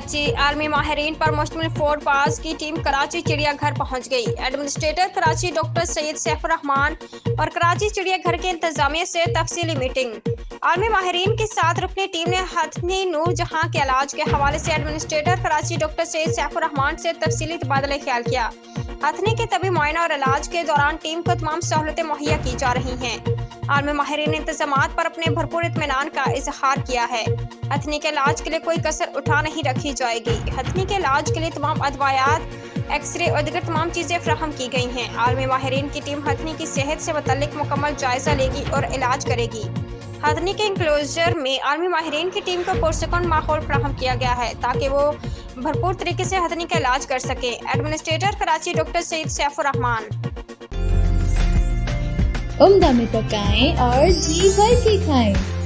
Karachi army माहिरीन पर मुश्तमिल Ford पास की टीम कराची चिड़ियाघर पहुंच गई। एडमिनिस्ट्रेटर कराची डॉक्टर सैयद सैफुर रहमान और कराची चिड़ियाघर के इंतजामिया से तफसीली मीटिंग। आर्मी माहिरीन के साथ रुकनी टीम ने हथनी नूर जहां के इलाज के हवाले से एडमिनिस्ट्रेटर कराची डॉक्टर सैयद सैफुर रहमान से तफसीली तबादला ख्याल किया। हथनी के तबी मुआयना और इलाज के दौरान टीम को तमाम सहूलतें मुहैया की जा रही हैं। आर्मी माहिरीन ने इंतजामात पर अपने भरपूर इत्मीनान का इजहार किया है। हथनी के इलाज के लिए कोई कसर उठा नहीं रखी जाएगी। हथनी के इलाज के लिए तमाम अदवायात, एक्सरे और दीगर तमाम चीजें फ्राहम की गई हैं। आर्मी माहिरीन की टीम हथनी की सेहत से मुतल्लिक मुकम्मल जायजा लेगी और इलाज करेगी। हथनी के इंक्लोजर में आर्मी माहिरीन की टीम को पुरसुकून माहौल फ्राहम किया गया है ताकि वो भरपूर तरीके से हथनी का इलाज कर सके। Administrator Karachi doctor Syed Saifur Rahman. उम्दा में पकाएं और जी भर के खाएं।